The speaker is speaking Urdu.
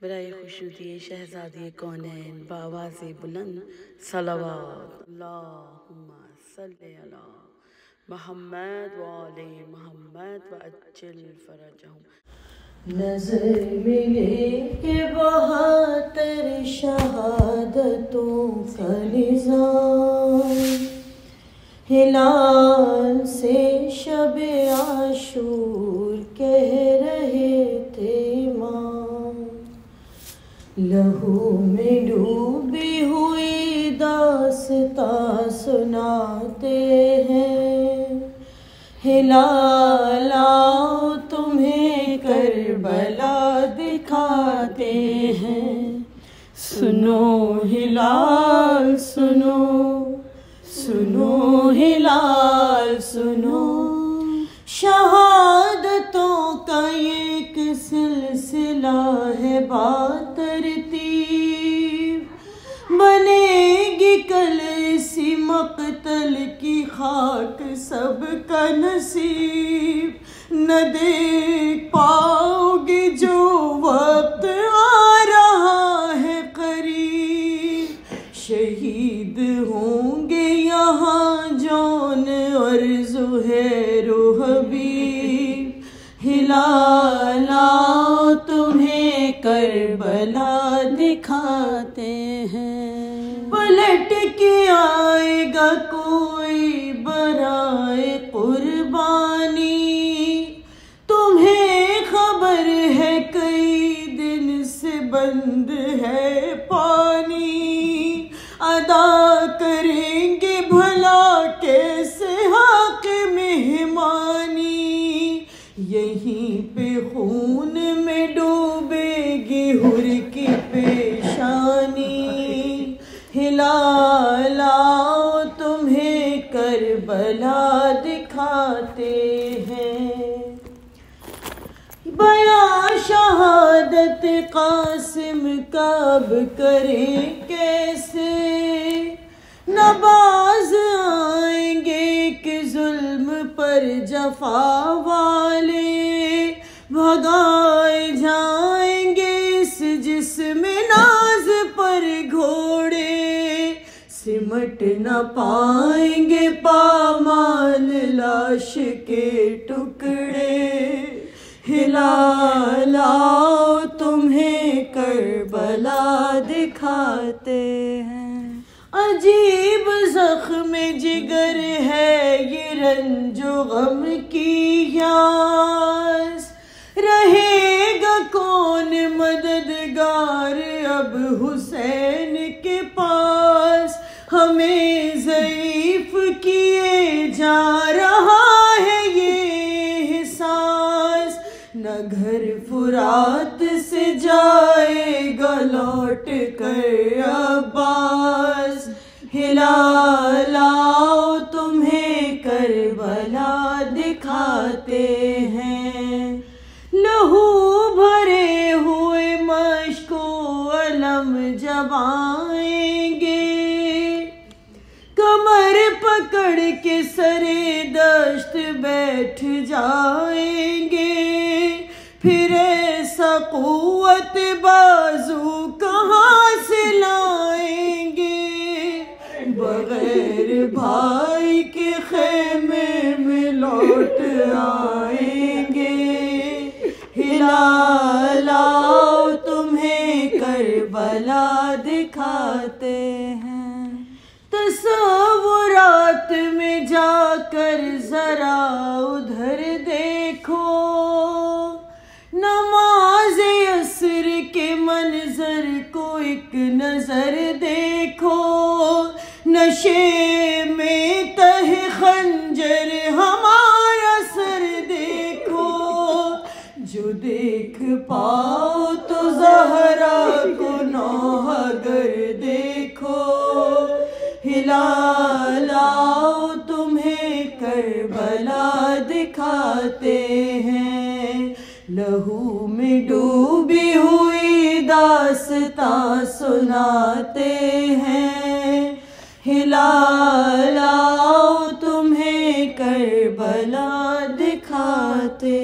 برائے خوشنودی شہزادی کونین بآواز بلند صلوات اللہم صلی علی محمد وآل محمد وعجل فرجہم۔ نظر ملے کہ بہاتر شہادتوں کا نظام، ہلال سے شب عاشور کہہ رہے تھے امام، لہو میں ڈوبی ہوئی داستاں سناتے ہیں، ہلال آؤ تمہیں کربلا دکھاتے ہیں، سنو ہلال سنو، سنو ہلال سنو، شہادتوں کا ایک سلسلہ ہے باترتیب، بنے گی کل اسی مقتل کی خاک سب کا نصیب، نہ دیکھ پاؤ گی جو وقت آ رہا ہے قریب، شہید ہوں گے یہاں جون اور زہیر و حبیب، ہلال آؤ تمہیں کربلا دکھاتے ہیں، پلٹ کے آئے گا کوئی برائے قربانی، تمہیں خبر ہے کئی دن سے بند ہے پانی، ادا کریں گے بھلا کیسے حق مہمانی، یہیں پہ خون میں ڈوبے گی حر کی پیشانی، ہلال آؤ تمہیں کربلا دکھاتے ہیں، بیاں شہادت قاسم کا اب کریں کیسے، نہ باز آئیں گے کہ ظلم پر جفا والے، بھگائے جائیں گے اس جسم ناز پر گھوڑے، سمٹ نہ پائیں گے پامال لاش کے ٹکڑے، ہلال آؤ تمہیں کربلا دکھاتے ہیں، عجیب زخم جگر ہے یہ رنج و غم کی یاس، رہے گا کون مددگار اب حسین کے پاس، ہمیں ضعیف کیے جا رہا ہے یہ احساس، نہ گھر فرات سے جائے گا لوٹ کر عباس، ہلال آؤ تمہیں کربلا دکھاتے ہیں، لہو بھرے ہوئے مشک و علم جب آئیں گے، کمر پکڑ کے سرے دشت بیٹھ جائیں گے، پھر ایسا قوت بازو کہاں سے لائیں گے، بغیر بھائی کے خیمے میں لوٹ آئیں گے، ہلال آؤ تمہیں کربلا دکھاتے ہیں، تصورات میں جا کر ذرا ادھر دیکھو، نماز عصر کے منظر کو ایک نظر دیکھو، نشے میں تہ خنجر ہمارا سر دیکھو، جو دیکھ پاؤ تو زہرا کو نوحگر دیکھو، ہلال آؤ تمہیں کربلا دکھاتے ہیں، لہو میں ڈوبی ہوئی داستاں سناتے ہیں، ہلال آؤ تمہیں کربلا دکھاتے